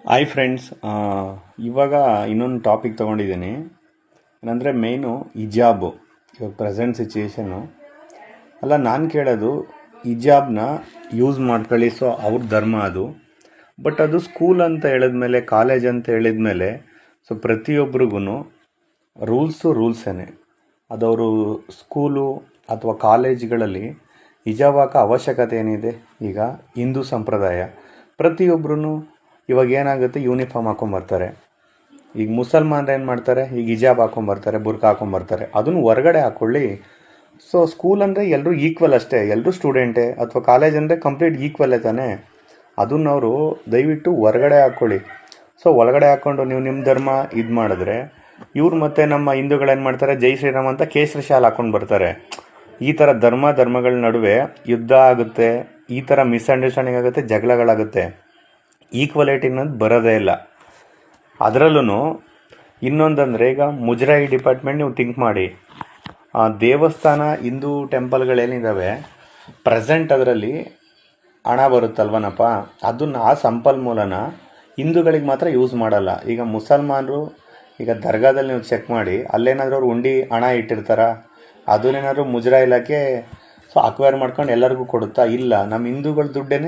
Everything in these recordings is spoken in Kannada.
ಹಾಯ್ ಫ್ರೆಂಡ್ಸ್, ಇವಾಗ ಇನ್ನೊಂದು ಟಾಪಿಕ್ ತೊಗೊಂಡಿದ್ದೀನಿ. ಏನಂದರೆ ಮೇಯ್ನು ಹಿಜಾಬು. ಇವಾಗ ಪ್ರೆಸೆಂಟ್ ಸಿಚುಯೇಷನ್ನು ಅಲ್ಲ, ನಾನು ಕೇಳೋದು ಹಿಜಾಬ್ನ ಯೂಸ್ ಮಾಡ್ಕೊಳ್ಳಿ, ಸೊ ಅವ್ರ ಧರ್ಮ ಅದು. ಬಟ್ ಅದು ಸ್ಕೂಲ್ ಅಂತ ಹೇಳಿದ್ಮೇಲೆ, ಕಾಲೇಜ್ ಅಂತ ಹೇಳಿದ್ಮೇಲೆ, ಸೊ ಪ್ರತಿಯೊಬ್ರಿಗೂ ರೂಲ್ಸೇನೆ. ಅದವರು ಸ್ಕೂಲು ಅಥವಾ ಕಾಲೇಜ್ಗಳಲ್ಲಿ ಹಿಜಾಬ್ ಹಾಕೋ ಅವಶ್ಯಕತೆ ಏನಿದೆ? ಈಗ ಹಿಂದೂ ಸಂಪ್ರದಾಯ ಪ್ರತಿಯೊಬ್ಬರೂ ಇವಾಗ ಏನಾಗುತ್ತೆ, ಯೂನಿಫಾರ್ಮ್ ಹಾಕೊಂಬರ್ತಾರೆ. ಈಗ ಮುಸಲ್ಮಾನರು ಏನು ಮಾಡ್ತಾರೆ, ಈಗ ಹಿಜಾಬ್ ಹಾಕೊಂಬರ್ತಾರೆ, ಬುರ್ಕ ಹಾಕೊಂಬರ್ತಾರೆ. ಅದನ್ನು ಹೊರಗಡೆ ಹಾಕ್ಕೊಳ್ಳಿ. ಸೊ ಸ್ಕೂಲ್ ಅಂದರೆ ಎಲ್ಲರೂ ಈಕ್ವಲ್ ಅಷ್ಟೇ, ಎಲ್ಲರೂ ಸ್ಟೂಡೆಂಟೇ. ಅಥವಾ ಕಾಲೇಜ್ ಅಂದರೆ ಕಂಪ್ಲೀಟ್ ಈಕ್ವಲ್ಲೇ ತಾನೇ. ಅದನ್ನು ಅವರು ದಯವಿಟ್ಟು ಹೊರಗಡೆ ಹಾಕ್ಕೊಳ್ಳಿ. ಸೊ ಒಳಗಡೆ ಹಾಕ್ಕೊಂಡು ನೀವು ನಿಮ್ಮ ಧರ್ಮ ಇದು ಮಾಡಿದ್ರೆ, ಇವ್ರು ಮತ್ತೆ ನಮ್ಮ ಹಿಂದೂಗಳೇನು ಮಾಡ್ತಾರೆ, ಜೈ ಶ್ರೀರಾಮ್ ಅಂತ ಕೇಸರಿ ಶಾಲ್ ಹಾಕ್ಕೊಂಡು ಬರ್ತಾರೆ. ಈ ಥರ ಧರ್ಮಗಳ ನಡುವೆ ಯುದ್ಧ ಆಗುತ್ತೆ, ಈ ಥರ ಮಿಸ್ಅಂಡರ್ಸ್ಟ್ಯಾಂಡಿಂಗ್ ಆಗುತ್ತೆ, ಜಗಳಗಳಾಗುತ್ತೆ. ಈಕ್ವಾಲಿಟಿ ಅನ್ನೋದು ಬರೋದೇ ಇಲ್ಲ. ಅದರಲ್ಲೂ ಇನ್ನೊಂದಂದರೆ, ಈಗ ಮುಜರಾಯಿ ಡಿಪಾರ್ಟ್ಮೆಂಟ್ ನೀವು ಥಿಂಕ್ ಮಾಡಿ. ದೇವಸ್ಥಾನ ಹಿಂದೂ ಟೆಂಪಲ್ಗಳೇನಿದ್ದಾವೆ, ಪ್ರೆಸೆಂಟ್ ಅದರಲ್ಲಿ ಹಣ ಬರುತ್ತಲ್ವನಪ್ಪ, ಅದನ್ನು ಆ ಸಂಪನ್ಮೂಲನ ಹಿಂದೂಗಳಿಗೆ ಮಾತ್ರ ಯೂಸ್ ಮಾಡಲ್ಲ. ಈಗ ಮುಸಲ್ಮಾನರು ಈಗ ದರ್ಗಾದಲ್ಲಿ ನೀವು ಚೆಕ್ ಮಾಡಿ, ಅಲ್ಲೇನಾದರೂ ಅವ್ರು ಉಂಡಿ ಹಣ ಇಟ್ಟಿರ್ತಾರ, ಅದನ್ನೇನಾದ್ರು ಮುಜರಾಯಿ ಇಲಾಖೆ ಸೊ ಅಕ್ವೈರ್ ಮಾಡ್ಕೊಂಡು ಎಲ್ಲರಿಗೂ ಕೊಡುತ್ತಾ? ಇಲ್ಲ. ನಮ್ಮ ಹಿಂದೂಗಳ ದುಡ್ಡೇ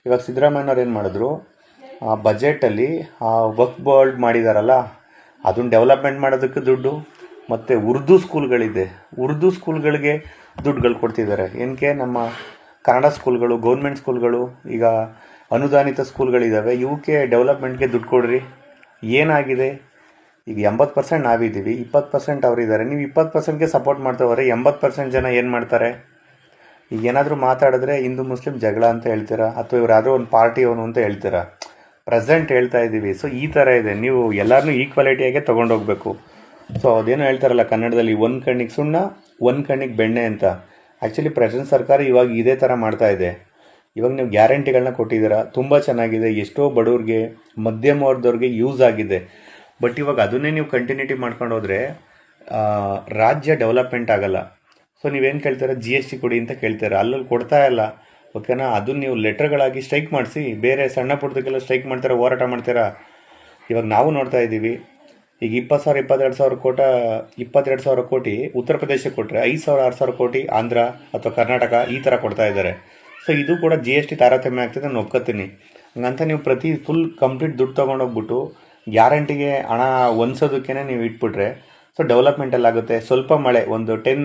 ಇವಾಗ ಸಿದ್ದರಾಮಯ್ಯನವ್ರು ಏನು ಮಾಡಿದ್ರು, ಬಜೆಟಲ್ಲಿ ವಕ್ಫ್ ಬೋರ್ಡ್ ಮಾಡಿದಾರಲ್ಲ, ಅದನ್ನು ಡೆವಲಪ್ಮೆಂಟ್ ಮಾಡೋದಕ್ಕೆ ದುಡ್ಡು, ಮತ್ತು ಉರ್ದು ಸ್ಕೂಲ್ಗಳಿದೆ, ಉರ್ದು ಸ್ಕೂಲ್ಗಳಿಗೆ ದುಡ್ಡುಗಳು ಕೊಡ್ತಿದ್ದಾರೆ. ಏನಕ್ಕೆ? ನಮ್ಮ ಕನ್ನಡ ಸ್ಕೂಲ್ಗಳು, ಗೌರ್ಮೆಂಟ್ ಸ್ಕೂಲ್ಗಳು, ಈಗ ಅನುದಾನಿತ ಸ್ಕೂಲ್ಗಳಿದ್ದಾವೆ, ಇವಕ್ಕೆ ಡೆವಲಪ್ಮೆಂಟ್ಗೆ ದುಡ್ಡು ಕೊಡ್ರಿ. ಏನಾಗಿದೆ? ಈಗ 80% ನಾವಿದ್ದೀವಿ, 20% ಅವರಿದ್ದಾರೆ. ನೀವು 20%ಗೆ ಸಪೋರ್ಟ್ ಮಾಡ್ತಾವ್ರೆ, 80% ಜನ ಏನು ಮಾಡ್ತಾರೆ? ಈಗ ಏನಾದರೂ ಮಾತಾಡಿದ್ರೆ ಹಿಂದೂ ಮುಸ್ಲಿಂ ಜಗಳ ಅಂತ ಹೇಳ್ತೀರಾ, ಅಥವಾ ಇವ್ರು ಯಾವುದೋ ಒಂದು ಪಾರ್ಟಿ ಅವನು ಅಂತ ಹೇಳ್ತೀರಾ. ಪ್ರೆಸೆಂಟ್ ಹೇಳ್ತಾ ಇದ್ದೀವಿ. ಸೊ ಈ ಥರ ಇದೆ. ನೀವು ಎಲ್ಲರನ್ನೂ ಈಕ್ವಾಲಿಟಿಯಾಗೆ ತೊಗೊಂಡೋಗ್ಬೇಕು. ಸೊ ಅದೇನೋ ಹೇಳ್ತಾರಲ್ಲ ಕನ್ನಡದಲ್ಲಿ, ಒಂದು ಕಣ್ಣಿಗೆ ಸುಣ್ಣ, ಒಂದು ಕಣ್ಣಿಗೆ ಬೆಣ್ಣೆ ಅಂತ. ಆ್ಯಕ್ಚುಲಿ ಪ್ರೆಸೆಂಟ್ ಸರ್ಕಾರ ಇವಾಗ ಇದೇ ಥರ ಮಾಡ್ತಾ ಇದೆ. ಇವಾಗ ನೀವು ಗ್ಯಾರಂಟಿಗಳನ್ನ ಕೊಟ್ಟಿದ್ದೀರಾ, ತುಂಬ ಚೆನ್ನಾಗಿದೆ, ಎಷ್ಟೋ ಬಡವ್ರಿಗೆ, ಮಧ್ಯಮ ವರ್ಗದವ್ರಿಗೆ ಯೂಸ್ ಆಗಿದೆ. ಬಟ್ ಇವಾಗ ಅದನ್ನೇ ನೀವು ಕಂಟಿನ್ಯೂಟಿ ಮಾಡ್ಕೊಂಡು ಹೋದರೆ ರಾಜ್ಯ ಡೆವಲಪ್ಮೆಂಟ್ ಆಗಲ್ಲ. ಸೊ ನೀವೇನು ಕೇಳ್ತೀರಾ, GST ಕೊಡಿ ಅಂತ ಕೇಳ್ತೀರಾ, ಅಲ್ಲಲ್ಲಿ ಕೊಡ್ತಾ ಇಲ್ಲ. ಓಕೆನಾ? ಅದನ್ನು ನೀವು ಲೆಟರ್ಗಳಾಗಿ ಸ್ಟ್ರೈಕ್ ಮಾಡಿಸಿ. ಬೇರೆ ಸಣ್ಣ ಪುಟ್ಟದಕ್ಕೆಲ್ಲ ಸ್ಟ್ರೈಕ್ ಮಾಡ್ತೀರಾ, ಹೋರಾಟ ಮಾಡ್ತೀರಾ. ಇವಾಗ ನಾವು ನೋಡ್ತಾ ಇದ್ದೀವಿ, ಈಗ 20,000 22,000 ಕೋಟಿ ಉತ್ತರ ಪ್ರದೇಶಕ್ಕೆ ಕೊಟ್ಟರೆ, 5,000 6,000 ಕೋಟಿ ಆಂಧ್ರ ಅಥವಾ ಕರ್ನಾಟಕ ಈ ಥರ ಕೊಡ್ತಾ ಇದ್ದಾರೆ. ಸೊ ಇದು ಕೂಡ GST ತಾರತಮ್ಯ ಆಗ್ತದೆ, ನಾನು ಒಪ್ಕೋತೀನಿ. ಹಂಗಂತ ನೀವು ಫುಲ್ ಕಂಪ್ಲೀಟ್ ದುಡ್ಡು ತೊಗೊಂಡೋಗ್ಬಿಟ್ಟು ಗ್ಯಾರಂಟಿಗೆ ಹಣ ಹೊಂದ್ಸೋದಕ್ಕೇ ನೀವು ಇಟ್ಬಿಟ್ರೆ, ಸೊ ಡೆವಲಪ್ಮೆಂಟಲ್ಲಿ ಆಗುತ್ತೆ. ಸ್ವಲ್ಪ ಮಳೆ, ಒಂದು 10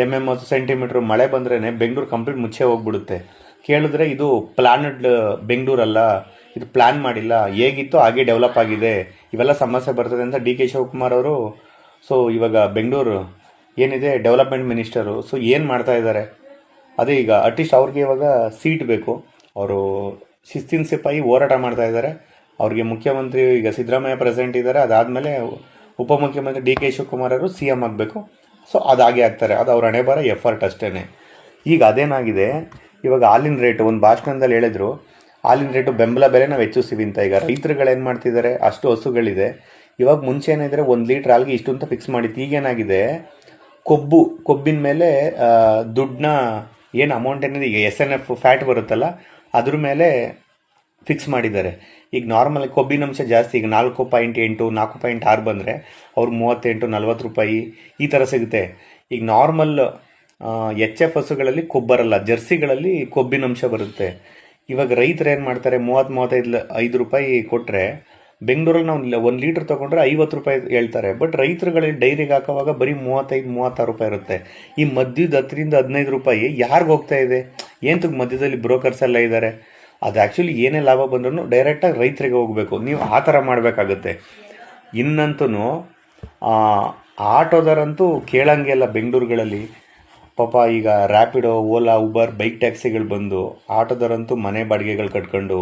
mm ಸೆಂಟಿಮೀಟ್ರ್ ಮಳೆ ಬಂದ್ರೇ ಬೆಂಗಳೂರು ಕಂಪ್ಲೀಟ್ ಮುಚ್ಚೆ ಹೋಗ್ಬಿಡುತ್ತೆ. ಕೇಳಿದ್ರೆ ಇದು ಪ್ಲಾನಡ್ ಬೆಂಗಳೂರಲ್ಲ, ಇದು ಪ್ಲ್ಯಾನ್ ಮಾಡಿಲ್ಲ, ಹೇಗಿತ್ತು ಹಾಗೆ ಡೆವಲಪ್ ಆಗಿದೆ, ಇವೆಲ್ಲ ಸಮಸ್ಯೆ ಬರ್ತದೆ ಅಂತ DK ಶಿವಕುಮಾರ್ ಅವರು. ಸೊ ಇವಾಗ ಬೆಂಗಳೂರು ಏನಿದೆ ಡೆವಲಪ್ಮೆಂಟ್ ಮಿನಿಸ್ಟರು, ಸೊ ಏನು ಮಾಡ್ತಾ ಇದ್ದಾರೆ? ಅದೇ ಈಗ ಅಟ್ಲೀಸ್ಟ್ ಅವ್ರಿಗೆ ಇವಾಗ ಸೀಟ್ ಬೇಕು. ಅವರು ಶಿಸ್ತಿನ ಸಿಪಾಯಿ ಹೋರಾಟ ಮಾಡ್ತಾ ಇದ್ದಾರೆ. ಅವ್ರಿಗೆ ಮುಖ್ಯಮಂತ್ರಿ ಈಗ ಸಿದ್ದರಾಮಯ್ಯ ಪ್ರೆಸೆಂಟ್ ಇದ್ದಾರೆ, ಅದಾದಮೇಲೆ ಉಪಮುಖ್ಯಮಂತ್ರಿ DK ಶಿವಕುಮಾರ್ ಅವರು CM ಆಗಬೇಕು. ಸೊ ಅದಾಗೆ ಆಗ್ತಾರೆ, ಅದು ಅವ್ರ ಹಣೆ ಬರ ಎಫರ್ಟ್ ಅಷ್ಟೇ. ಈಗ ಅದೇನಾಗಿದೆ, ಇವಾಗ ಹಾಲಿನ ರೇಟು ಒಂದು ಭಾಷಣದಲ್ಲಿ ಹೇಳಿದ್ರು, ಹಾಲಿನ ರೇಟು ಬೆಂಬಲ ಬೆಲೆ ನಾವು ಹೆಚ್ಚಿಸ್ತೀವಿ ಅಂತ. ಈಗ ರೈತರುಗಳೇನು ಮಾಡ್ತಿದ್ದಾರೆ, ಅಷ್ಟು ಹಸುಗಳಿದೆ. ಇವಾಗ ಮುಂಚೆ ಏನಿದ್ರೆ 1 ಲೀಟ್ರ್ ಹಾಲಿಗೆ ಇಷ್ಟು ಅಂತ ಫಿಕ್ಸ್ ಮಾಡಿತ್ತು. ಈಗೇನಾಗಿದೆ, ಕೊಬ್ಬಿನ ಮೇಲೆ ದುಡ್ಡನ್ನ ಏನು ಅಮೌಂಟ್ ಏನಿದೆ, ಈಗ SNF ಫ್ಯಾಟ್ ಬರುತ್ತಲ್ಲ, ಅದ್ರ ಮೇಲೆ ಫಿಕ್ಸ್ ಮಾಡಿದ್ದಾರೆ. ಈಗ ನಾರ್ಮಲ್ ಕೊಬ್ಬಿನಂಶ ಜಾಸ್ತಿ, ಈಗ 4.8 4.6 ಬಂದರೆ ಅವ್ರಿಗೆ 38-40 ರೂಪಾಯಿ ಈ ಥರ ಸಿಗುತ್ತೆ. ಈಗ ನಾರ್ಮಲ್ HF ಹಸುಗಳಲ್ಲಿ ಕೊಬ್ಬರಲ್ಲ, ಜರ್ಸಿಗಳಲ್ಲಿ ಕೊಬ್ಬಿನಂಶ ಬರುತ್ತೆ. ಇವಾಗ ರೈತರು ಏನು ಮಾಡ್ತಾರೆ, 30-35 ರೂಪಾಯಿ ಕೊಟ್ಟರೆ, ಬೆಂಗಳೂರಲ್ಲಿ ನಾವು 1 ಲೀಟ್ರ್ ತೊಗೊಂಡ್ರೆ 50 ರೂಪಾಯಿ ಹೇಳ್ತಾರೆ. ಬಟ್ ರೈತರುಗಳಲ್ಲಿ ಡೈರಿಗೆ ಹಾಕೋವಾಗ ಬರೀ 35-36 ರೂಪಾಯಿ ಇರುತ್ತೆ. ಈ ಮಧ್ಯದ 10-15 ರೂಪಾಯಿ ಯಾರಿಗೆ ಹೋಗ್ತಾ ಇದೆ? ಏನಕ್ಕೆ ಮಧ್ಯದಲ್ಲಿ ಬ್ರೋಕರ್ಸ್ ಎಲ್ಲ ಇದ್ದಾರೆ? ಅದು ಆ್ಯಕ್ಚುಲಿ ಏನೇ ಲಾಭ ಬಂದ್ರೂ ಡೈರೆಕ್ಟಾಗಿ ರೈತರಿಗೆ ಹೋಗಬೇಕು. ನೀವು ಆ ಥರ ಮಾಡಬೇಕಾಗತ್ತೆ. ಇನ್ನಂತೂ ಆಟೋದರಂತೂ ಕೇಳಂಗೆ ಇಲ್ಲ ಬೆಂಗಳೂರುಗಳಲ್ಲಿ. ಪಾಪ ಈಗ ರ್ಯಾಪಿಡೋ, ಓಲಾ, ಉಬರ್, ಬೈಕ್ ಟ್ಯಾಕ್ಸಿಗಳು ಬಂದು ಆಟೋದರಂತೂ ಮನೆ ಬಾಡಿಗೆಗಳು ಕಟ್ಕೊಂಡು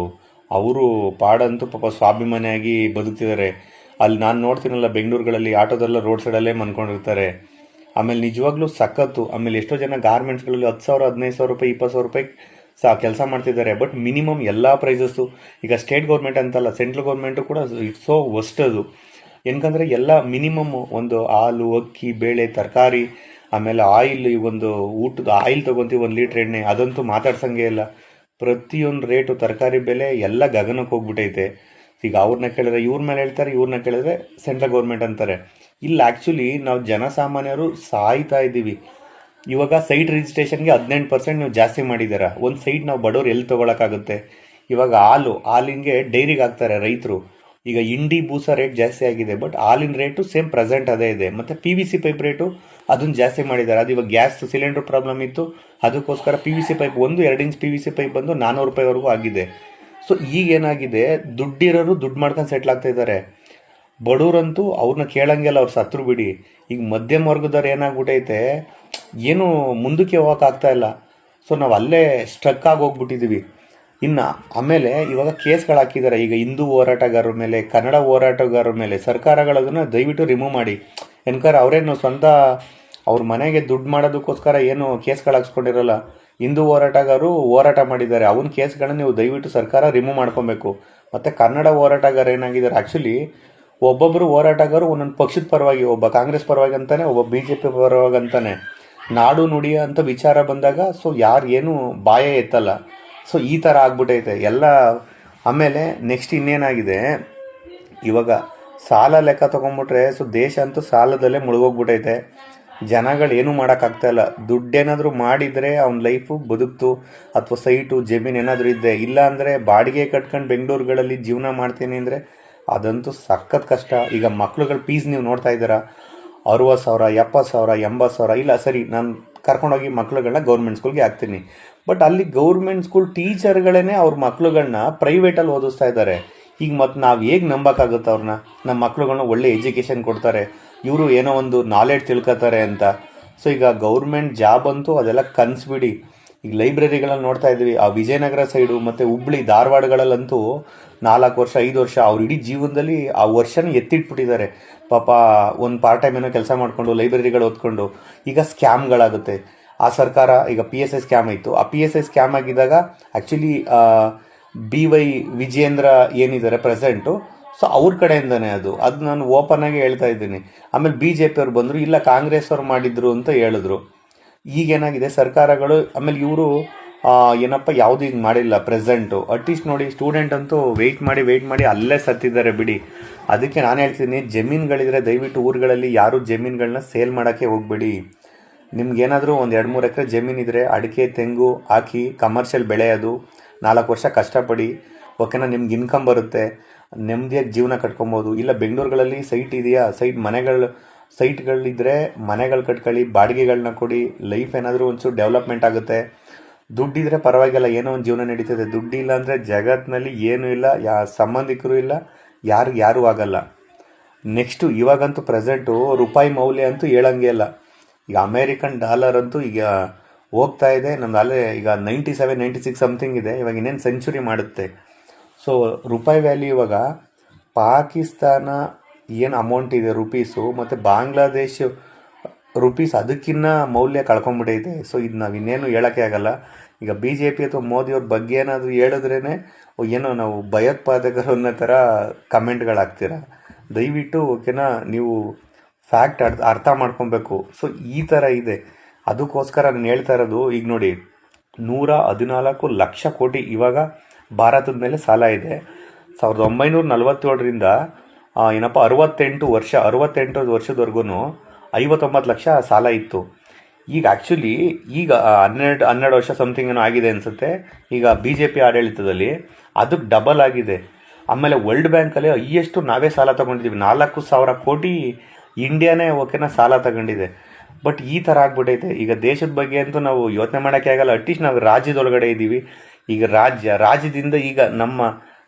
ಅವರು ಪಾಡಂತೂ ಪಾಪ ಸ್ವಾಭಿಮಾನಿಯಾಗಿ ಬದುಕ್ತಿದ್ದಾರೆ. ಅಲ್ಲಿ ನಾನು ನೋಡ್ತೀನಲ್ಲ ಬೆಂಗಳೂರುಗಳಲ್ಲಿ ಆಟೋದೆಲ್ಲ ರೋಡ್ ಸೈಡಲ್ಲೇ ಮನ್ಕೊಂಡಿರ್ತಾರೆ. ಆಮೇಲೆ ನಿಜವಾಗ್ಲೂ ಸಖತ್ತು. ಆಮೇಲೆ ಎಷ್ಟೋ ಜನ ಗಾರ್ಮೆಂಟ್ಸ್ಗಳಲ್ಲಿ 10,000 15,000 ರೂಪಾಯಿ 20,000 ರೂಪಾಯಿ ಕೆಲಸ ಮಾಡ್ತಿದ್ದಾರೆ. ಬಟ್ ಮಿನಿಮಮ್ ಎಲ್ಲ ಪ್ರೈಸಸ್ಸು, ಈಗ ಸ್ಟೇಟ್ ಗೌರ್ಮೆಂಟ್ ಅಂತಲ್ಲ, ಸೆಂಟ್ರಲ್ ಗೌರ್ಮೆಂಟು ಕೂಡ ಇಟ್ಸ್ ಸೋ ವರ್ಸ್ಟ್ ಅದು. ಏನಕಂದರೆ ಎಲ್ಲ ಮಿನಿಮಮ್ ಒಂದು ಹಾಲು, ಅಕ್ಕಿ, ಬೇಳೆ, ತರಕಾರಿ, ಆಮೇಲೆ ಆಯಿಲ್, ಒಂದು ಊಟದ ಆಯಿಲ್ ತೊಗೊತೀವಿ 1 ಲೀಟ್ರ್ ಎಣ್ಣೆ, ಅದಂತೂ ಮಾತಾಡ್ಸಂಗೆ ಇಲ್ಲ. ಪ್ರತಿಯೊಂದು ರೇಟು, ತರಕಾರಿ ಬೆಲೆ ಎಲ್ಲ ಗಗನಕ್ಕೆ ಹೋಗ್ಬಿಟ್ಟೈತೆ. ಈಗ ಅವ್ರನ್ನ ಕೇಳಿದ್ರೆ ಇವ್ರ ಮೇಲೆ ಹೇಳ್ತಾರೆ, ಇವ್ರನ್ನ ಕೇಳಿದ್ರೆ ಸೆಂಟ್ರಲ್ ಗೌರ್ಮೆಂಟ್ ಅಂತಾರೆ. ಇಲ್ಲ, ಆ್ಯಕ್ಚುಲಿ ನಾವು ಜನಸಾಮಾನ್ಯರು ಸಾಯ್ತಾ ಇದ್ದೀವಿ. ಇವಾಗ ಸೈಟ್ ರಿಜಿಸ್ಟ್ರೇಷನ್ಗೆ 18% ನೀವು ಜಾಸ್ತಿ ಮಾಡಿದ್ದೀರಾ. ಒಂದು ಸೈಟ್ ನಾವು ಬಡವ್ರು ಎಲ್ಲಿ ತೊಗೊಳಕ್ಕಾಗುತ್ತೆ? ಇವಾಗ ಹಾಲಿಗೆ ಡೈರಿಗೆ ಹಾಕ್ತಾರೆ ರೈತರು. ಈಗ ಇಂಡಿ ಬೂಸ ರೇಟ್ ಜಾಸ್ತಿ ಆಗಿದೆ, ಬಟ್ ಹಾಲಿನ ರೇಟು ಸೇಮ್ ಪ್ರೆಸೆಂಟ್ ಅದೇ ಇದೆ. ಮತ್ತು PVC ಪೈಪ್ ರೇಟು ಅದನ್ನು ಜಾಸ್ತಿ ಮಾಡಿದ್ದಾರೆ. ಅದು ಇವಾಗ ಗ್ಯಾಸ್ ಸಿಲಿಂಡರ್ ಪ್ರಾಬ್ಲಮ್ ಇತ್ತು, ಅದಕ್ಕೋಸ್ಕರ PVC pipe 1-2 inch PVC pipe ಬಂದು 400 ರೂಪಾಯಿವರೆಗೂ ಆಗಿದೆ. ಸೊ ಈಗ ಏನಾಗಿದೆ, ದುಡ್ಡಿರೋರು ದುಡ್ಡು ಮಾಡ್ಕೊಂಡು ಸೆಟ್ಲ್ ಆಗ್ತಾ ಇದ್ದಾರೆ. ಬಡವ್ರಂತೂ ಅವ್ರನ್ನ ಕೇಳಂಗಿಲ್ಲ, ಅವ್ರು ಸತ್ರು ಬಿಡಿ. ಈಗ ಮಧ್ಯಮ ವರ್ಗದವ್ರು ಏನಾಗ್ಬಿಟ್ಟೈತೆ, ಏನು ಮುಂದಕ್ಕೆ ಹೋಗೋಕ್ಕಾಗ್ತಾ ಇಲ್ಲ. ಸೊ ನಾವು ಅಲ್ಲೇ ಸ್ಟ್ರಕ್ ಆಗಿ ಹೋಗ್ಬಿಟ್ಟಿದ್ದೀವಿ. ಇನ್ನು ಆಮೇಲೆ ಇವಾಗ ಕೇಸ್ಗಳು ಹಾಕಿದ್ದಾರೆ. ಈಗ ಹಿಂದೂ ಹೋರಾಟಗಾರರ ಮೇಲೆ, ಕನ್ನಡ ಹೋರಾಟಗಾರರ ಮೇಲೆ ಸರ್ಕಾರಗಳದನ್ನು ದಯವಿಟ್ಟು ರಿಮೂವ್ ಮಾಡಿ. ಎನ್ಕರ್ ಅವರೇನು ಸ್ವಂತ ಅವ್ರ ಮನೆಗೆ ದುಡ್ಡು ಮಾಡೋದಕ್ಕೋಸ್ಕರ ಏನು ಕೇಸ್ಗಳು ಹಾಕ್ಸ್ಕೊಂಡಿರಲ್ಲ. ಹಿಂದೂ ಹೋರಾಟಗಾರರು ಹೋರಾಟ ಮಾಡಿದ್ದಾರೆ, ಅವನ ಕೇಸ್ಗಳನ್ನ ನೀವು ದಯವಿಟ್ಟು ಸರ್ಕಾರ ರಿಮೂವ್ ಮಾಡ್ಕೊಬೇಕು. ಮತ್ತು ಕನ್ನಡ ಹೋರಾಟಗಾರ ಏನಾಗಿದ್ದಾರೆ, ಆ್ಯಕ್ಚುಲಿ ಒಬ್ಬೊಬ್ಬರು ಹೋರಾಟಗಾರರು ಒಂದೊಂದು ಪಕ್ಷದ ಪರವಾಗಿ, ಒಬ್ಬ ಕಾಂಗ್ರೆಸ್ ಪರವಾಗಿ ಅಂತಾನೆ, ಒಬ್ಬ BJP ಪರವಾಗಿ ಅಂತಾನೆ. ನಾಡು ನುಡಿಯ ಅಂತ ವಿಚಾರ ಬಂದಾಗ ಸೊ ಯಾರು ಏನು ಬಾಯ ಎತ್ತಲ್ಲ. ಸೊ ಈ ಥರ ಆಗ್ಬಿಟ್ಟೈತೆ ಎಲ್ಲ. ಆಮೇಲೆ ನೆಕ್ಸ್ಟ್ ಇನ್ನೇನಾಗಿದೆ, ಇವಾಗ ಸಾಲ ಲೆಕ್ಕ ತೊಗೊಂಬಿಟ್ರೆ ಸೊ ದೇಶ ಅಂತೂ ಸಾಲದಲ್ಲೇ ಮುಳುಗೋಗ್ಬಿಟ್ಟೈತೆ. ಜನಗಳು ಏನೂ ಮಾಡೋಕ್ಕಾಗ್ತಾಯಿಲ್ಲ. ದುಡ್ಡೇನಾದರೂ ಮಾಡಿದರೆ ಅವ್ನ ಲೈಫು ಬದುಕ್ತು, ಅಥವಾ ಸೈಟು ಜಮೀನು ಏನಾದರೂ ಇದ್ದೆ. ಇಲ್ಲ ಅಂದರೆ ಬಾಡಿಗೆ ಕಟ್ಕೊಂಡು ಬೆಂಗಳೂರುಗಳಲ್ಲಿ ಜೀವನ ಮಾಡ್ತೀನಿ ಅಂದರೆ ಅದಂತೂ ಸಖತ್ ಕಷ್ಟ. ಈಗ ಮಕ್ಳುಗಳ ಫೀಸ್ ನೀವು ನೋಡ್ತಾ ಇದ್ದೀರಾ, 60,000, 70,000, 80,000. ಇಲ್ಲ ಸರಿ, ನಾನು ಕರ್ಕೊಂಡೋಗಿ ಮಕ್ಳುಗಳನ್ನ ಗೌರ್ಮೆಂಟ್ ಸ್ಕೂಲ್ಗೆ ಹಾಕ್ತೀನಿ, ಬಟ್ ಅಲ್ಲಿ ಗೌರ್ಮೆಂಟ್ ಸ್ಕೂಲ್ ಟೀಚರ್ಗಳೇ ಅವ್ರ ಮಕ್ಳುಗಳನ್ನ ಪ್ರೈವೇಟಲ್ಲಿ ಓದಿಸ್ತಾ ಇದ್ದಾರೆ. ಈಗ ಮತ್ತು ನಾವು ಹೇಗೆ ನಂಬೋಕ್ಕಾಗುತ್ತೆ ಅವ್ರನ್ನ? ನಮ್ಮ ಮಕ್ಳುಗಳನ್ನ ಒಳ್ಳೆ ಎಜುಕೇಷನ್ ಕೊಡ್ತಾರೆ, ಇವರು ಏನೋ ಒಂದು ನಾಲೆಡ್ಜ್ ತಿಳ್ಕೊತಾರೆ ಅಂತ. ಸೊ ಈಗ ಗೌರ್ಮೆಂಟ್ ಜಾಬ್ ಅಂತೂ ಅದೆಲ್ಲ ಕನ್ಸ್ಬಿಡಿ. ಈಗ ಲೈಬ್ರರಿಗಳಲ್ಲಿ ನೋಡ್ತಾ ಇದ್ದೀವಿ, ಆ ವಿಜಯನಗರ ಸೈಡು ಮತ್ತು ಹುಬ್ಳಿ ಧಾರವಾಡಗಳಲ್ಲಂತೂ 4 ವರ್ಷ 5 ವರ್ಷ ಅವ್ರ ಇಡೀ ಜೀವನದಲ್ಲಿ ಆ ವರ್ಷನ ಎತ್ತಿಟ್ಬಿಟ್ಟಿದ್ದಾರೆ. ಪಾಪ ಒಂದು ಪಾರ್ಟ್ ಟೈಮ್ ಏನೋ ಕೆಲಸ ಮಾಡಿಕೊಂಡು ಲೈಬ್ರರಿಗಳು ಓದ್ಕೊಂಡು. ಈಗ ಸ್ಕ್ಯಾಮ್ಗಳಾಗುತ್ತೆ. ಆ ಸರ್ಕಾರ ಈಗ PSI ಸ್ಕ್ಯಾಮ್ ಇತ್ತು. ಆ PSI ಸ್ಕ್ಯಾಮ್ ಆಗಿದ್ದಾಗ ಆ್ಯಕ್ಚುಲಿ BY ವಿಜೇಂದ್ರ ಏನಿದ್ದಾರೆ ಪ್ರೆಸೆಂಟು, ಸೊ ಅವ್ರ ಕಡೆಯಿಂದನೇ ಅದು ನಾನು ಓಪನ್ ಆಗಿ ಹೇಳ್ತಾ ಇದ್ದೀನಿ. ಆಮೇಲೆ BJP ಅವ್ರು ಬಂದರು, ಇಲ್ಲ ಕಾಂಗ್ರೆಸ್ ಅವ್ರು ಮಾಡಿದ್ರು ಅಂತ ಹೇಳಿದ್ರು. ಈಗೇನಾಗಿದೆ ಸರ್ಕಾರಗಳು, ಆಮೇಲೆ ಇವರು ಏನಪ್ಪ ಯಾವುದು ಈಗ ಮಾಡಿಲ್ಲ ಪ್ರೆಸೆಂಟು. ಅಟ್ಲೀಸ್ಟ್ ನೋಡಿ, ಸ್ಟೂಡೆಂಟ್ ಅಂತೂ ವೆಯ್ಟ್ ಮಾಡಿ ಅಲ್ಲೇ ಸತ್ತಿದ್ದಾರೆ ಬಿಡಿ. ಅದಕ್ಕೆ ನಾನು ಹೇಳ್ತೀನಿ, ಜಮೀನುಗಳಿದ್ರೆ ದಯವಿಟ್ಟು ಊರುಗಳಲ್ಲಿ ಯಾರು ಜಮೀನುಗಳನ್ನ ಸೇಲ್ ಮಾಡೋಕ್ಕೆ ಹೋಗಬೇಡಿ. ನಿಮ್ಗೇನಾದರೂ ಒಂದು 2-3 ಎಕರೆ ಜಮೀನಿದ್ರೆ ಅಡಿಕೆ ತೆಂಗು ಹಾಕಿ ಕಮರ್ಷಿಯಲ್ ಬೆಳೆಯೋದು, 4 ವರ್ಷ ಕಷ್ಟಪಡಿ, ಓಕೆನಾ? ನಿಮ್ಗೆ ಇನ್ಕಮ್ ಬರುತ್ತೆ, ನೆಮ್ಮದಿಯಾಗಿ ಜೀವನ ಕಟ್ಕೊಬೋದು. ಇಲ್ಲ ಬೆಂಗಳೂರುಗಳಲ್ಲಿ ಸೈಟ್ ಇದೆಯಾ, ಸೈಟ್ಗಳಿದ್ರೆ ಮನೆಗಳು ಕಟ್ಕೊಳ್ಳಿ, ಬಾಡಿಗೆಗಳನ್ನ ಕೊಡಿ, ಲೈಫ್ ಏನಾದರೂ ಒಂಚೂರು ಡೆವಲಪ್ಮೆಂಟ್ ಆಗುತ್ತೆ. ದುಡ್ಡಿದ್ರೆ ಪರವಾಗಿಲ್ಲ, ಏನೋ ಒಂದು ಜೀವನ ನಡೀತದೆ. ದುಡ್ಡಿಲ್ಲ ಅಂದರೆ ಜಗತ್ತಿನಲ್ಲಿ ಏನೂ ಇಲ್ಲ, ಸಂಬಂಧಿಕರು ಇಲ್ಲ, ಯಾರೂ ಆಗಲ್ಲ. ನೆಕ್ಸ್ಟು ಇವಾಗಂತೂ ಪ್ರೆಸೆಂಟು ರೂಪಾಯಿ ಮೌಲ್ಯ ಅಂತೂ ಹೇಳಂಗೆ ಇಲ್ಲ. ಈಗ ಅಮೇರಿಕನ್ ಡಾಲರ್ ಅಂತೂ ಈಗ ಹೋಗ್ತಾ ಇದೆ, ನಮ್ದು ಅಲ್ಲೇ ಈಗ 97, 96 ಸಮಥಿಂಗ್ ಇದೆ. ಇವಾಗ ಇನ್ನೇನು ಸೆಂಚುರಿ ಮಾಡುತ್ತೆ. ಸೊ ರೂಪಾಯಿ ವ್ಯಾಲ್ಯೂ ಇವಾಗ ಪಾಕಿಸ್ತಾನ ಏನು ಅಮೌಂಟ್ ಇದೆ ರುಪೀಸು, ಮತ್ತು ಬಾಂಗ್ಲಾದೇಶ್ ರುಪೀಸ್ ಅದಕ್ಕಿನ್ನ ಮೌಲ್ಯ ಕಳ್ಕೊಂಬಿಟ್ಟೈತೆ. ಸೊ ಇದು ನಾವು ಇನ್ನೇನು ಹೇಳೋಕ್ಕೆ ಆಗಲ್ಲ. ಈಗ BJP ಅಥವಾ ಮೋದಿಯವ್ರ ಬಗ್ಗೆ ಏನಾದರೂ ಹೇಳಿದ್ರೇ ಏನೋ ನಾವು ಭಯೋತ್ಪಾದಕರು ಅನ್ನೋ ಥರ ಕಮೆಂಟ್ಗಳಾಗ್ತೀರ. ದಯವಿಟ್ಟು ಓಕೆನಾ, ನೀವು ಫ್ಯಾಕ್ಟ್ ಅರ್ಥ ಮಾಡ್ಕೊಬೇಕು. ಸೊ ಈ ಥರ ಇದೆ, ಅದಕ್ಕೋಸ್ಕರ ನಾನು ಹೇಳ್ತಾ ಇರೋದು. ಈಗ ನೋಡಿ, 114 ಲಕ್ಷ ಕೋಟಿ ಇವಾಗ ಭಾರತದ ಮೇಲೆ ಸಾಲ ಇದೆ. 1947ರಿಂದ 68 ವರ್ಷದವರೆಗೂ 59 ಲಕ್ಷ ಸಾಲ ಇತ್ತು. ಈಗ ಆ್ಯಕ್ಚುಲಿ ಈಗ 12 ವರ್ಷ ಸಮಥಿಂಗ್ ಏನೋ ಆಗಿದೆ ಅನಿಸುತ್ತೆ. ಈಗ BJP ಆಡಳಿತದಲ್ಲಿ ಅದು ಡಬಲ್ ಆಗಿದೆ. ಆಮೇಲೆ ವರ್ಲ್ಡ್ ಬ್ಯಾಂಕಲ್ಲಿ ಹೈಯೆಸ್ಟು ನಾವೇ ಸಾಲ ತೊಗೊಂಡಿದ್ದೀವಿ, 4,000 ಕೋಟಿ ಇಂಡಿಯಾನೇ ಓಕೆನಾ ಸಾಲ ತಗೊಂಡಿದೆ. ಬಟ್ ಈ ಥರ ಆಗ್ಬಿಟ್ಟೈತೆ. ಈಗ ದೇಶದ ಬಗ್ಗೆ ಅಂತೂ ನಾವು ಯೋಚನೆ ಮಾಡೋಕ್ಕೆ ಆಗಲ್ಲ. ಅಟ್ಲೀಸ್ಟ್ ನಾವು ರಾಜ್ಯದೊಳಗಡೆ ಇದ್ದೀವಿ. ಈಗ ರಾಜ್ಯದಿಂದ ಈಗ ನಮ್ಮ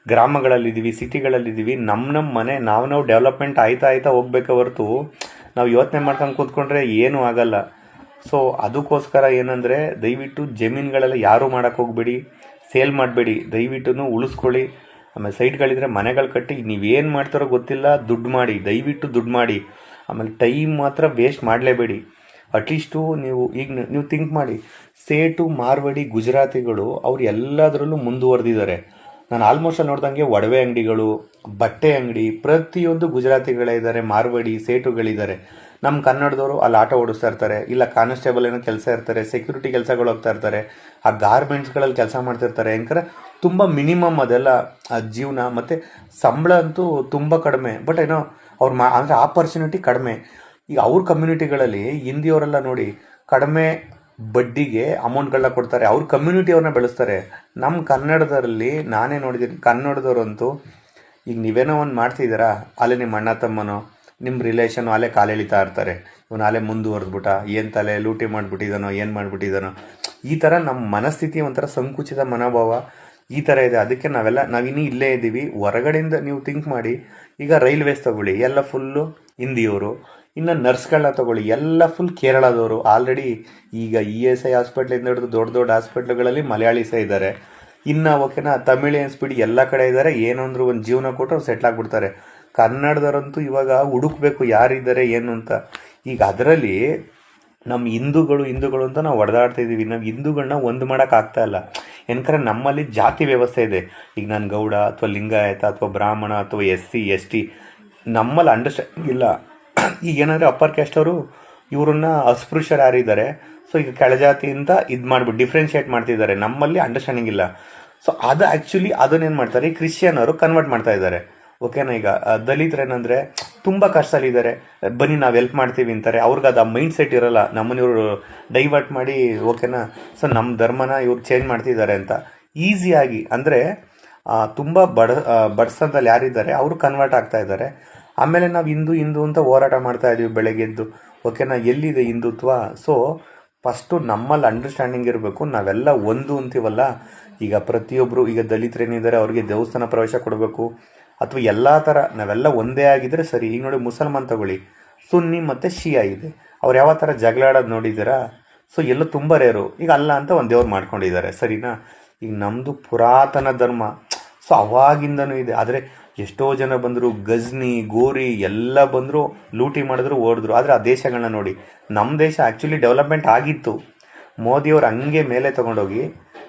ಗ್ರಾಮಗಳಲ್ಲಿದ್ದೀವಿ, ಸಿಟಿಗಳಲ್ಲಿದ್ದೀವಿ. ನಮ್ಮ ಮನೆ ನಾವು ಡೆವಲಪ್ಮೆಂಟ್ ಆಯ್ತಾ ಹೋಗ್ಬೇಕೆ ಹೊರತು ನಾವು ಯೋಚನೆ ಮಾಡ್ಕೊಂಡು ಕೂತ್ಕೊಂಡ್ರೆ ಏನೂ ಆಗಲ್ಲ. ಸೊ ಅದಕ್ಕೋಸ್ಕರ ಏನಂದರೆ, ದಯವಿಟ್ಟು ಜಮೀನುಗಳೆಲ್ಲ ಯಾರೂ ಮಾಡೋಕ್ಕೆ ಹೋಗಬೇಡಿ, ಸೇಲ್ ಮಾಡಬೇಡಿ, ದಯವಿಟ್ಟು ಉಳಿಸ್ಕೊಳ್ಳಿ. ಆಮೇಲೆ ಸೈಟ್ಗಳಿದ್ರೆ ಮನೆಗಳು ಕಟ್ಟಿ, ನೀವೇನು ಮಾಡ್ತಾರೋ ಗೊತ್ತಿಲ್ಲ, ದುಡ್ಡು ಮಾಡಿ, ದಯವಿಟ್ಟು ದುಡ್ಡು ಮಾಡಿ. ಆಮೇಲೆ ಟೈಮ್ ಮಾತ್ರ ವೇಸ್ಟ್ ಮಾಡಲೇಬೇಡಿ. ಅಟ್ಲೀಸ್ಟು ನೀವು ಥಿಂಕ್ ಮಾಡಿ, ಸೇಟು, ಮಾರ್ವಾಡಿ, ಗುಜರಾತಿಗಳು ಅವ್ರು ಎಲ್ಲದರಲ್ಲೂ ಮುಂದುವರೆದಿದ್ದಾರೆ. ನಾನು ಆಲ್ಮೋಸ್ಟ್ ನೋಡ್ದಂಗೆ ಒಡವೆ ಅಂಗಡಿಗಳು, ಬಟ್ಟೆ ಅಂಗಡಿ, ಪ್ರತಿಯೊಂದು ಗುಜರಾತಿಗಳೇ ಇದ್ದಾರೆ, ಮಾರ್ವಾಡಿ ಸೇಟುಗಳಿದ್ದಾರೆ. ನಮ್ಮ ಕನ್ನಡದವರು ಅಲ್ಲಿ ಆಟೋ ಓಡಿಸ್ತಾ ಇರ್ತಾರೆ, ಇಲ್ಲ ಕಾನ್ಸ್ಟೇಬಲ್ ಏನೋ ಕೆಲಸ ಇರ್ತಾರೆ, ಸೆಕ್ಯೂರಿಟಿ ಕೆಲಸಗಳು ಹೋಗ್ತಾ ಇರ್ತಾರೆ, ಆ ಗಾರ್ಮೆಂಟ್ಸ್ಗಳಲ್ಲಿ ಕೆಲಸ ಮಾಡ್ತಿರ್ತಾರೆ. ಹೆಂಗಾರೆ ತುಂಬ ಮಿನಿಮಮ್ ಅದೆಲ್ಲ ಆ ಜೀವನ. ಮತ್ತು ಸಂಬಳ ಅಂತೂ ತುಂಬ ಕಡಿಮೆ, ಬಟ್ ಏನೋ ಅವ್ರು ಅಂದರೆ ಆಪರ್ಚುನಿಟಿ ಕಡಿಮೆ. ಈಗ ಅವ್ರ ಕಮ್ಯುನಿಟಿಗಳಲ್ಲಿ ಹಿಂದಿಯವರೆಲ್ಲ ನೋಡಿ ಕಡಿಮೆ ಬಡ್ಡಿಗೆ ಅಮೌಂಟ್ಗಳನ್ನ ಕೊಡ್ತಾರೆ, ಅವ್ರ ಕಮ್ಯುನಿಟಿಯವ್ರನ್ನ ಬೆಳೆಸ್ತಾರೆ. ನಮ್ಮ ಕನ್ನಡದಲ್ಲಿ ನಾನೇ ನೋಡಿದ್ದೀನಿ, ಕನ್ನಡದವ್ರಂತೂ ಈಗ ನೀವೇನೋ ಒಂದು ಮಾಡ್ತಿದ್ದೀರಾ, ಅಲ್ಲೇ ನಿಮ್ಮ ಅಣ್ಣ ತಮ್ಮನೋ ನಿಮ್ಮ ರಿಲೇಷನು ಅಲ್ಲೇ ಕಾಲೆಳಿತಾ ಇರ್ತಾರೆ, ಇವನು ಅಲ್ಲೇ ಮುಂದುವರೆದ್ಬಿಟ್ಟ, ಏನು ತಲೆ ಲೂಟಿ ಮಾಡಿಬಿಟ್ಟಿದ್ದಾನೋ ಏನು ಮಾಡಿಬಿಟ್ಟಿದ್ದಾನೋ. ಈ ಥರ ನಮ್ಮ ಮನಸ್ಥಿತಿ ಒಂಥರ ಸಂಕುಚಿತ ಮನೋಭಾವ ಈ ಥರ ಇದೆ. ಅದಕ್ಕೆ ನಾವಿನ್ನೂ ಇಲ್ಲೇ ಇದ್ದೀವಿ. ಹೊರಗಡೆಯಿಂದ ನೀವು ಥಿಂಕ್ ಮಾಡಿ, ಈಗ ರೈಲ್ವೇಸ್ ತಗೊಳ್ಳಿ, ಎಲ್ಲ ಫುಲ್ಲು ಹಿಂದಿಯವರು. ಇನ್ನು ನರ್ಸ್ಗಳನ್ನ ತಗೊಳ್ಳಿ, ಎಲ್ಲ ಫುಲ್ ಕೇರಳದವರು. ಆಲ್ರೆಡಿ ಈಗ ESI ಹಾಸ್ಪಿಟ್ಲಿಂದ ಹಿಡಿದು ದೊಡ್ಡ ದೊಡ್ಡ ಹಾಸ್ಪಿಟ್ಲ್ಗಳಲ್ಲಿ ಮಲಯಾಳೀಸೇ ಇದ್ದಾರೆ. ಇನ್ನು ಓಕೆನಾ, ತಮಿಳಿಯನ್ಸ್ ಬಿಡಿ ಎಲ್ಲ ಕಡೆ ಇದ್ದಾರೆ. ಏನಂದ್ರು ಒಂದು ಜೀವನ ಕೊಟ್ಟು ಅವ್ರು ಸೆಟ್ಲ್ ಆಗಿಬಿಡ್ತಾರೆ. ಕನ್ನಡದವರಂತೂ ಇವಾಗ ಹುಡುಕ್ಬೇಕು ಯಾರಿದ್ದಾರೆ ಏನು ಅಂತ. ಈಗ ಅದರಲ್ಲಿ ನಮ್ಮ ಹಿಂದೂಗಳು ಅಂತ ನಾವು ಹೊಡೆದಾಡ್ತಿದ್ದೀವಿ. ನಾವು ಹಿಂದೂಗಳನ್ನ ಒಂದು ಮಾಡೋಕ್ಕಾಗ್ತಾ ಇಲ್ಲ. ಏನಕಂದ್ರೆ ನಮ್ಮಲ್ಲಿ ಜಾತಿ ವ್ಯವಸ್ಥೆ ಇದೆ. ಈಗ ನಾನು ಗೌಡ ಅಥವಾ ಲಿಂಗಾಯತ ಅಥವಾ ಬ್ರಾಹ್ಮಣ ಅಥವಾ SC ST ನಮ್ಮಲ್ಲಿ ಅಂಡರ್ಸ್ಟ್ಯಾಂಡಿಂಗ್ ಇಲ್ಲ. ಈಗ ಏನಾದರೆ ಅಪ್ಪರ್ ಕ್ಯಾಸ್ಟ್ ಅವರು ಇವ್ರನ್ನ ಅಸ್ಪೃಶ್ಯರು ಯಾರಿದ್ದಾರೆ, ಸೊ ಈಗ ಕೆಳಜಾತಿಯಿಂದ ಇದು ಮಾಡಿಬಿಟ್ಟು ಡಿಫ್ರೆನ್ಷಿಯೇಟ್ ಮಾಡ್ತಿದ್ದಾರೆ. ನಮ್ಮಲ್ಲಿ ಅಂಡರ್ಸ್ಟ್ಯಾಂಡಿಂಗ್ ಇಲ್ಲ. ಸೊ ಅದು ಆ್ಯಕ್ಚುಲಿ ಅದನ್ನೇನು ಮಾಡ್ತಾರೆ, ಈ ಕ್ರಿಶ್ಚಿಯನ್ ಅವರು ಕನ್ವರ್ಟ್ ಮಾಡ್ತಾ ಇದ್ದಾರೆ. ಓಕೆನಾ, ಈಗ ದಲಿತರು ಏನಂದರೆ ತುಂಬ ಕಷ್ಟದಲ್ಲಿದ್ದಾರೆ, ಬನ್ನಿ ನಾವು ಹೆಲ್ಪ್ ಮಾಡ್ತೀವಿ ಅಂತಾರೆ. ಅವ್ರಿಗೆ ಅದು ಆ ಮೈಂಡ್ ಸೆಟ್ ಇರೋಲ್ಲ, ನಮ್ಮನ್ನ ಇವರು ಡೈವರ್ಟ್ ಮಾಡಿ ಓಕೆನಾ, ಸೊ ನಮ್ಮ ಧರ್ಮನ ಇವ್ರು ಚೇಂಜ್ ಮಾಡ್ತಿದ್ದಾರೆ ಅಂತ ಈಸಿಯಾಗಿ. ಅಂದರೆ ತುಂಬ ಬಡಸ್ತನದಲ್ಲಿ ಯಾರಿದ್ದಾರೆ ಅವರು ಕನ್ವರ್ಟ್ ಆಗ್ತಾ ಇದ್ದಾರೆ. ಆಮೇಲೆ ನಾವು ಹಿಂದೂ ಅಂತ ಹೋರಾಟ ಮಾಡ್ತಾ ಇದ್ದೀವಿ ಬೆಳಗ್ಗೆದ್ದು. ಓಕೆನಾ, ಎಲ್ಲಿದೆ ಹಿಂದುತ್ವ? ಸೊ ಫಸ್ಟು ನಮ್ಮಲ್ಲಿ ಅಂಡರ್ಸ್ಟ್ಯಾಂಡಿಂಗ್ ಇರಬೇಕು. ನಾವೆಲ್ಲ ಒಂದು ಅಂತೀವಲ್ಲ, ಈಗ ಪ್ರತಿಯೊಬ್ಬರು ಈಗ ದಲಿತರೇನಿದ್ದಾರೆ ಅವ್ರಿಗೆ ದೇವಸ್ಥಾನ ಪ್ರವೇಶ ಕೊಡಬೇಕು, ಅಥವಾ ಎಲ್ಲ ಥರ ನಾವೆಲ್ಲ ಒಂದೇ ಆಗಿದ್ರೆ ಸರಿ. ಈಗ ನೋಡಿ ಮುಸಲ್ಮಾನ್ ತಗೊಳ್ಳಿ, ಸುನ್ನಿ ಮತ್ತು ಶಿಯಾ ಇದೆ, ಅವ್ರು ಯಾವ ಥರ ಜಗಳಾಡೋದು ನೋಡಿದ್ದೀರಾ? ಸೊ ಎಲ್ಲ ತುಂಬ ರೇರು. ಈಗ ಅಲ್ಲ ಅಂತ ಒಂದು ದೇವ್ರು ಮಾಡ್ಕೊಂಡಿದ್ದಾರೆ, ಸರಿನಾ? ಈಗ ನಮ್ಮದು ಪುರಾತನ ಧರ್ಮ, ಸೊ ಅವಾಗಿಂದನೂ ಇದೆ. ಆದರೆ ಎಷ್ಟೋ ಜನ ಬಂದರು, ಗಜ್ನಿ ಗೋರಿ ಎಲ್ಲ ಬಂದರು, ಲೂಟಿ ಮಾಡಿದ್ರು ಓಡಿದ್ರು. ಆದರೆ ಆ ದೇಶಗಳನ್ನ ನೋಡಿ, ನಮ್ಮ ದೇಶ ಆ್ಯಕ್ಚುಲಿ ಡೆವಲಪ್ಮೆಂಟ್ ಆಗಿತ್ತು. ಮೋದಿಯವ್ರು ಹಂಗೆ ಮೇಲೆ ತೊಗೊಂಡೋಗಿ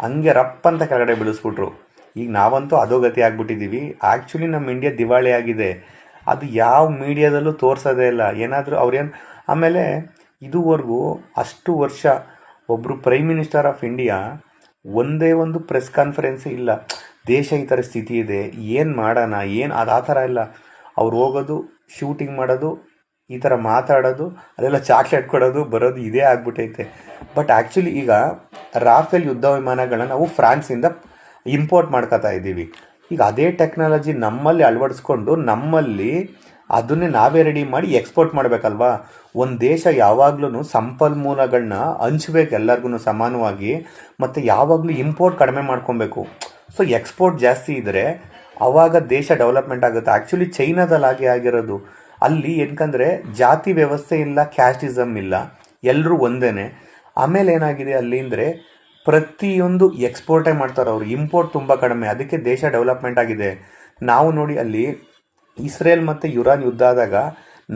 ಹಂಗೆ ರಪ್ ಅಂತ ಕೆಳಗಡೆ ಬೆಳೆಸ್ಬಿಟ್ರು. ಈಗ ನಾವಂತೂ ಅಧೋಗತಿ ಆಗ್ಬಿಟ್ಟಿದ್ದೀವಿ. ಆ್ಯಕ್ಚುಲಿ ನಮ್ಮ ಇಂಡಿಯಾ ದಿವಾಳಿ ಆಗಿದೆ. ಅದು ಯಾವ ಮೀಡಿಯಾದಲ್ಲೂ ತೋರಿಸೋದೇ ಇಲ್ಲ. ಏನಾದರೂ ಅವ್ರೇನು ಆಮೇಲೆ ಇದುವರೆಗೂ ಅಷ್ಟು ವರ್ಷ ಒಬ್ಬರು ಪ್ರೈಮ್ ಮಿನಿಸ್ಟರ್ ಆಫ್ ಇಂಡಿಯಾ ಒಂದೇ ಒಂದು ಪ್ರೆಸ್ ಕಾನ್ಫರೆನ್ಸ್ ಇಲ್ಲ, ದೇಶ ಈ ಥರ ಸ್ಥಿತಿ ಇದೆ, ಏನು ಮಾಡೋಣ, ಏನು ಅದು ಆ ಥರ ಇಲ್ಲ. ಅವ್ರು ಹೋಗೋದು, ಶೂಟಿಂಗ್ ಮಾಡೋದು, ಈ ಥರ ಮಾತಾಡೋದು, ಅದೆಲ್ಲ ಚಾಕ್ಲೇಟ್ ಕೊಡೋದು ಬರೋದು, ಇದೇ ಆಗ್ಬಿಟ್ಟೈತೆ. ಬಟ್ ಆ್ಯಕ್ಚುಲಿ ಈಗ ರಾಫೇಲ್ ಯುದ್ಧ ವಿಮಾನಗಳನ್ನ ನಾವು ಫ್ರಾನ್ಸಿಂದ ಇಂಪೋರ್ಟ್ ಮಾಡ್ಕೋತಾ ಇದ್ದೀವಿ. ಈಗ ಅದೇ ಟೆಕ್ನಾಲಜಿ ನಮ್ಮಲ್ಲಿ ಅಳವಡಿಸ್ಕೊಂಡು ನಮ್ಮಲ್ಲಿ ಅದನ್ನೇ ನಾವೇ ರೆಡಿ ಮಾಡಿ ಎಕ್ಸ್ಪೋರ್ಟ್ ಮಾಡಬೇಕಲ್ವಾ. ಒಂದು ದೇಶ ಯಾವಾಗ್ಲೂ ಸಂಪನ್ಮೂಲಗಳನ್ನ ಹಂಚ್ಬೇಕು ಎಲ್ಲರಿಗೂ ಸಮಾನವಾಗಿ, ಮತ್ತು ಯಾವಾಗಲೂ ಇಂಪೋರ್ಟ್ ಕಡಿಮೆ ಮಾಡ್ಕೊಬೇಕು. ಸೊ ಎಕ್ಸ್ಪೋರ್ಟ್ ಜಾಸ್ತಿ ಇದ್ದರೆ ಆವಾಗ ದೇಶ ಡೆವಲಪ್ಮೆಂಟ್ ಆಗುತ್ತೆ. ಆ್ಯಕ್ಚುಲಿ ಚೈನಾದಲ್ಲಿ ಹಾಗೆ ಆಗಿರೋದು. ಅಲ್ಲಿ ಏನಕಂದರೆ ಜಾತಿ ವ್ಯವಸ್ಥೆ ಇಲ್ಲ, ಕ್ಯಾಸ್ಟಿಸಮ್ ಇಲ್ಲ, ಎಲ್ಲರೂ ಒಂದೇ. ಆಮೇಲೆ ಏನಾಗಿದೆ ಅಲ್ಲಿ ಅಂದರೆ ಪ್ರತಿಯೊಂದು ಎಕ್ಸ್ಪೋರ್ಟೇ ಮಾಡ್ತಾರೆ ಅವರು, ಇಂಪೋರ್ಟ್ ತುಂಬ ಕಡಿಮೆ. ಅದಕ್ಕೆ ದೇಶ ಡೆವಲಪ್ಮೆಂಟ್ ಆಗಿದೆ. ನಾವು ನೋಡಿ ಅಲ್ಲಿ ಇಸ್ರೇಲ್ ಮತ್ತು ಇರಾನ್ ಯುದ್ಧ ಆದಾಗ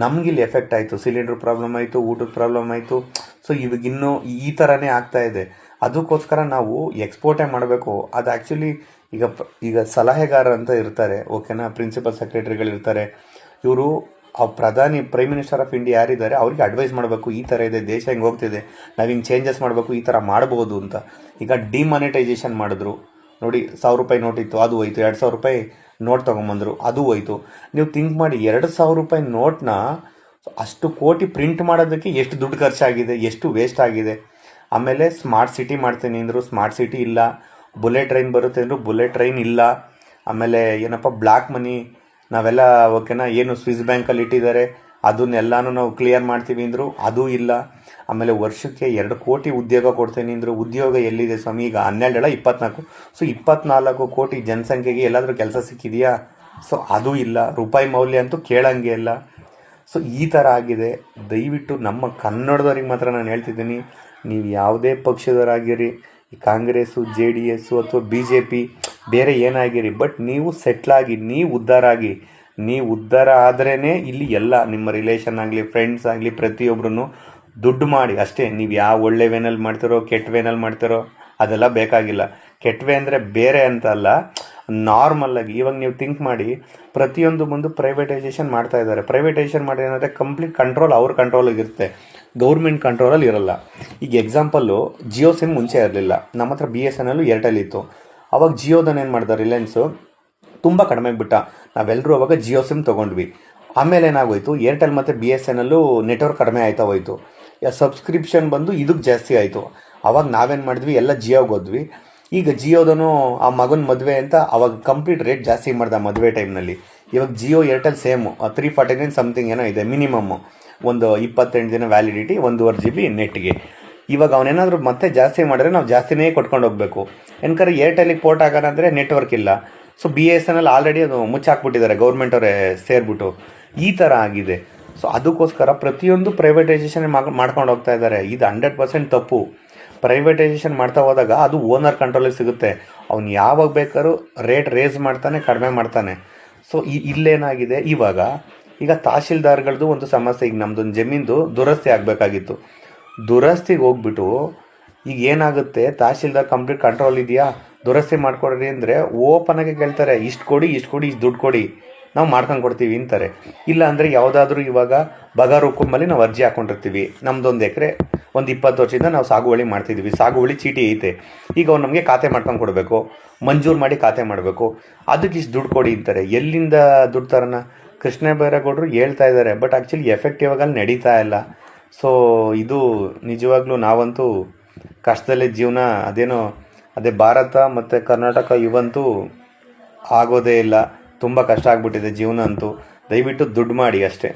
ನಮಗಿಲ್ಲಿ ಎಫೆಕ್ಟ್ ಆಯಿತು, ಸಿಲಿಂಡರ್ ಪ್ರಾಬ್ಲಮ್ ಆಯಿತು, ಊಟದ ಪ್ರಾಬ್ಲಮ್ ಆಯಿತು. ಸೊ ಇವಾಗಿನ್ನೂ ಈ ಥರನೇ ಆಗ್ತಾ ಇದೆ. ಅದಕ್ಕೋಸ್ಕರ ನಾವು ಎಕ್ಸ್ಪೋರ್ಟೇ ಮಾಡಬೇಕು. ಅದು ಆ್ಯಕ್ಚುಲಿ ಈಗ ಸಲಹೆಗಾರ ಅಂತ ಇರ್ತಾರೆ, ಓಕೆನಾ, ಪ್ರಿನ್ಸಿಪಲ್ ಸೆಕ್ರೆಟರಿಗಳಿರ್ತಾರೆ. ಇವರು ಆ ಪ್ರೈಮ್ ಮಿನಿಸ್ಟರ್ ಆಫ್ ಇಂಡಿಯಾ ಯಾರಿದ್ದಾರೆ ಅವ್ರಿಗೆ ಅಡ್ವೈಸ್ ಮಾಡಬೇಕು, ಈ ಥರ ಇದೆ, ದೇಶ ಹಿಂಗೆ ಹೋಗ್ತಿದೆ, ನಾವು ಹಿಂಗೆ ಚೇಂಜಸ್ ಮಾಡಬೇಕು, ಈ ಥರ ಮಾಡ್ಬೋದು ಅಂತ. ಈಗ ಡಿಮಾನಿಟೈಸೇಷನ್ ಮಾಡಿದ್ರು ನೋಡಿ, 1000 ರೂಪಾಯಿ ನೋಟ್ ಇತ್ತು, ಅದು ಹೋಯ್ತು. 2000 ರೂಪಾಯಿ ನೋಟ್ ತೊಗೊಂಬಂದರು, ಅದು ಹೋಯ್ತು. ನೀವು ಥಿಂಕ್ ಮಾಡಿ, 2000 ರೂಪಾಯಿ ನೋಟ್ನ ಅಷ್ಟು ಕೋಟಿ ಪ್ರಿಂಟ್ ಮಾಡೋದಕ್ಕೆ ಎಷ್ಟು ದುಡ್ಡು ಖರ್ಚಾಗಿದೆ, ಎಷ್ಟು ವೇಸ್ಟ್ ಆಗಿದೆ. ಆಮೇಲೆ ಸ್ಮಾರ್ಟ್ ಸಿಟಿ ಮಾಡ್ತೀನಿ ಅಂದರು, ಸ್ಮಾರ್ಟ್ ಸಿಟಿ ಇಲ್ಲ. ಬುಲೆಟ್ ಟ್ರೈನ್ ಬರುತ್ತೆ ಅಂದರು, ಬುಲೆಟ್ ಟ್ರೈನ್ ಇಲ್ಲ. ಆಮೇಲೆ ಏನಪ್ಪ ಬ್ಲ್ಯಾಕ್ ಮನಿ ನಾವೆಲ್ಲ ಓಕೆನಾ, ಏನು ಸ್ವಿಸ್ ಬ್ಯಾಂಕಲ್ಲಿ ಇಟ್ಟಿದ್ದಾರೆ ಅದನ್ನೆಲ್ಲನೂ ನಾವು ಕ್ಲಿಯರ್ ಮಾಡ್ತೀವಿ ಅಂದರು, ಅದೂ ಇಲ್ಲ. ಆಮೇಲೆ ವರ್ಷಕ್ಕೆ 2 ಕೋಟಿ ಉದ್ಯೋಗ ಕೊಡ್ತೀನಿ ಅಂದರು. ಉದ್ಯೋಗ ಎಲ್ಲಿದೆ ಸ್ವಾಮಿ? ಈಗ 12 24. ಸೊ 24 ಕೋಟಿ ಜನಸಂಖ್ಯೆಗೆ ಎಲ್ಲಾದರೂ ಕೆಲಸ ಸಿಕ್ಕಿದೆಯಾ? ಸೊ ಅದು ಇಲ್ಲ. ರೂಪಾಯಿ ಮೌಲ್ಯ ಅಂತೂ ಕೇಳಂಗೆ ಇಲ್ಲ. ಸೊ ಈ ಥರ ಆಗಿದೆ. ದಯವಿಟ್ಟು ನಮ್ಮ ಕನ್ನಡದವ್ರಿಗೆ ಮಾತ್ರ ನಾನು ಹೇಳ್ತಿದ್ದೀನಿ, ನೀವು ಯಾವುದೇ ಪಕ್ಷದವರಾಗಿರಿ, ಈ ಕಾಂಗ್ರೆಸ್ಸು JDS ಅಥವಾ BJP ಬೇರೆ ಏನಾಗಿರಿ, ಬಟ್ ನೀವು ಸೆಟ್ಲಾಗಿ, ನೀವು ಉದ್ಧಾರ ಆಗಿ. ನೀವು ಉದ್ಧಾರ ಆದ್ರೇ ಇಲ್ಲಿ ಎಲ್ಲ ನಿಮ್ಮ ರಿಲೇಷನ್ ಆಗಲಿ, ಫ್ರೆಂಡ್ಸ್ ಆಗಲಿ, ಪ್ರತಿಯೊಬ್ಬರೂ ದುಡ್ಡು ಮಾಡಿ ಅಷ್ಟೇ. ನೀವು ಯಾವ ಒಳ್ಳೆ ವೇನಲ್ಲಿ ಮಾಡ್ತಿರೋ ಕೆಟ್ಟ ವೇನಲ್ಲಿ ಮಾಡ್ತಿರೋ ಅದೆಲ್ಲ ಬೇಕಾಗಿಲ್ಲ. ಕೆಟ್ಟ ವೇ ಅಂದರೆ ಬೇರೆ ಅಂತ ಅಲ್ಲ, ನಾರ್ಮಲ್ಲಾಗಿ ಇವಾಗ ನೀವು ಥಿಂಕ್ ಮಾಡಿ, ಪ್ರತಿಯೊಂದು ಮುಂದೆ ಪ್ರೈವೇಟೈಸೇಷನ್ ಮಾಡ್ತಾ ಇದ್ದಾರೆ. ಪ್ರೈವೇಟೈಸೇಷನ್ ಮಾಡಿ ಏನಂದರೆ ಕಂಪ್ಲೀಟ್ ಕಂಟ್ರೋಲ್ ಅವ್ರ ಕಂಟ್ರೋಲಿಗೆ ಇರುತ್ತೆ, ಗೌರ್ಮೆಂಟ್ ಕಂಟ್ರೋಲಲ್ಲಿ ಇರಲ್ಲ. ಈಗ ಎಕ್ಸಾಂಪಲ್ಲು, ಜಿಯೋ ಸಿಮ್ ಮುಂಚೆ ಇರಲಿಲ್ಲ, ನಮ್ಮ ಹತ್ರ BSNL, ಏರ್ಟೆಲ್ ಇತ್ತು. ಅವಾಗ ಜಿಯೋದನ್ನ ಏನು ಮಾಡ್ತಾರೆ, ರಿಲಯನ್ಸು ತುಂಬ ಕಡಿಮೆಗೆ ಬಿಟ್ಟ. ನಾವೆಲ್ಲರೂ ಅವಾಗ ಜಿಯೋ ಸಿಮ್ ತೊಗೊಂಡ್ವಿ. ಆಮೇಲೆ ಏನಾಗೋಯ್ತು, ಏರ್ಟೆಲ್ ಮತ್ತು BSNL ನೆಟ್ವರ್ಕ್ ಕಡಿಮೆ ಆಯ್ತಾ ಹೋಯ್ತು. ಸಬ್ಸ್ಕ್ರಿಪ್ಷನ್ ಬಂದು ಇದಕ್ಕೆ ಜಾಸ್ತಿ ಆಯಿತು. ಅವಾಗ ನಾವೇನು ಮಾಡಿದ್ವಿ, ಎಲ್ಲ ಜಿಯೋಗೆ ಹೋದ್ವಿ. ಈಗ ಜಿಯೋದನು ಆ ಮಗನ ಮದುವೆ ಅಂತ ಅವಾಗ ಕಂಪ್ಲೀಟ್ ರೇಟ್ ಜಾಸ್ತಿ ಮಾಡ್ದ ಮದುವೆ ಟೈಮ್ನಲ್ಲಿ. ಇವಾಗ ಜಿಯೋ ಏರ್ಟೆಲ್ ಸೇಮು 349 ಸಮಥಿಂಗ್ ಏನೋ ಇದೆ ಮಿನಿಮಮ್ಮು. ಒಂದು 28 ದಿನ ವ್ಯಾಲಿಡಿಟಿ, 1.5 GB ನೆಟ್ಗೆ. ಇವಾಗ ಅವನೇನಾದರೂ ಮತ್ತೆ ಜಾಸ್ತಿ ಮಾಡಿದ್ರೆ ನಾವು ಜಾಸ್ತಿನೇ ಕೊಟ್ಕೊಂಡು ಹೋಗಬೇಕು. ಏನಕಂದ್ರೆ ಏರ್ಟೆಲಿಗೆ ಪೋರ್ಟ್ ಆಗೋಣ ಅಂದರೆ ನೆಟ್ವರ್ಕ್ ಇಲ್ಲ. ಸೊ BSNL ಆಲ್ರೆಡಿ ಅದು ಮುಚ್ಚಾಕ್ಬಿಟ್ಟಿದ್ದಾರೆ ಗೌರ್ಮೆಂಟವರೇ ಸೇರಿಬಿಟ್ಟು. ಈ ಥರ ಆಗಿದೆ. ಸೊ ಅದಕ್ಕೋಸ್ಕರ ಪ್ರತಿಯೊಂದು ಪ್ರೈವೇಟೈಸೇಷನ್ ಮಾಡ್ಕೊಂಡು ಹೋಗ್ತಾ ಇದ್ದಾರೆ. ಇದು 100% ತಪ್ಪು. ಪ್ರೈವೇಟೈಸೇಷನ್ ಮಾಡ್ತಾ ಹೋದಾಗ ಅದು ಓನರ್ ಕಂಟ್ರೋಲಿಗೆ ಸಿಗುತ್ತೆ. ಅವ್ನು ಯಾವಾಗ ಬೇಕಾದ್ರೂ ರೇಟ್ ರೇಸ್ ಮಾಡ್ತಾನೆ, ಕಡಿಮೆ ಮಾಡ್ತಾನೆ. ಸೊ ಇಲ್ಲೇನಾಗಿದೆ, ಈಗ ತಹಶೀಲ್ದಾರ್ಗಳದ್ದು ಒಂದು ಸಮಸ್ಯೆ. ಈಗ ನಮ್ಮದೊಂದು ಜಮೀನ್ದು ದುರಸ್ತಿ ಆಗಬೇಕಾಗಿತ್ತು. ದುರಸ್ತಿಗೆ ಹೋಗ್ಬಿಟ್ಟು ಈಗ ಏನಾಗುತ್ತೆ, ತಹಶೀಲ್ದಾರ್ ಕಂಪ್ಲೀಟ್ ಕಂಟ್ರೋಲ್ ಇದೆಯಾ, ದುರಸ್ತಿ ಮಾಡ್ಕೊಡ್ರಿ ಅಂದರೆ ಓಪನಾಗೆ ಕೇಳ್ತಾರೆ, ಇಷ್ಟು ಕೊಡಿ, ಇಷ್ಟು ದುಡ್ಡು ಕೊಡಿ, ನಾವು ಮಾಡ್ಕೊಂಡು ಕೊಡ್ತೀವಿ ಅಂತಾರೆ. ಇಲ್ಲ ಅಂದರೆ ಯಾವುದಾದ್ರೂ ಇವಾಗ ಬಗಾರ್ ಹುಕುಮಲ್ಲಿ ನಾವು ಅರ್ಜಿ ಹಾಕ್ಕೊಂಡಿರ್ತೀವಿ, ನಮ್ಮದೊಂದು ಎಕರೆ ಒಂದು 20 ವರ್ಷದಿಂದ ನಾವು ಸಾಗುವಳಿ ಮಾಡ್ತಿದ್ವಿ, ಸಾಗುವಳಿ ಚೀಟಿ ಐತೆ, ಈಗ ಅವ್ರು ನಮಗೆ ಖಾತೆ ಮಾಡ್ಕೊಂಡು ಕೊಡಬೇಕು, ಮಂಜೂರು ಮಾಡಿ ಖಾತೆ ಮಾಡಬೇಕು, ಅದಕ್ಕೆ ಇಷ್ಟು ದುಡ್ಡು ಕೊಡಿ ಅಂತಾರೆ. ಎಲ್ಲಿಂದ ದುಡ್ಡು ತರೋಣ? ಕೃಷ್ಣ ಬೈರೇಗೌಡರು ಹೇಳ್ತಾ ಇದ್ದಾರೆ, ಬಟ್ ಆ್ಯಕ್ಚುಲಿ ಎಫೆಕ್ಟಿವ್ ಆಗಿ ಅಲ್ಲಿ ನಡೀತಾ ಇಲ್ಲ. ಸೊ ಇದು ನಿಜವಾಗ್ಲೂ ನಾವಂತೂ ಕಷ್ಟದಲ್ಲೇ ಜೀವನ. ಅದೇ ಭಾರತ ಮತ್ತು ಕರ್ನಾಟಕ ಇವಂತೂ ಆಗೋದೇ ಇಲ್ಲ. ತುಂಬ ಕಷ್ಟ ಆಗ್ಬಿಟ್ಟಿದೆ ಜೀವನ ಅಂತೂ. ದಯವಿಟ್ಟು ದುಡ್ಡು ಮಾಡಿ ಅಷ್ಟೇ.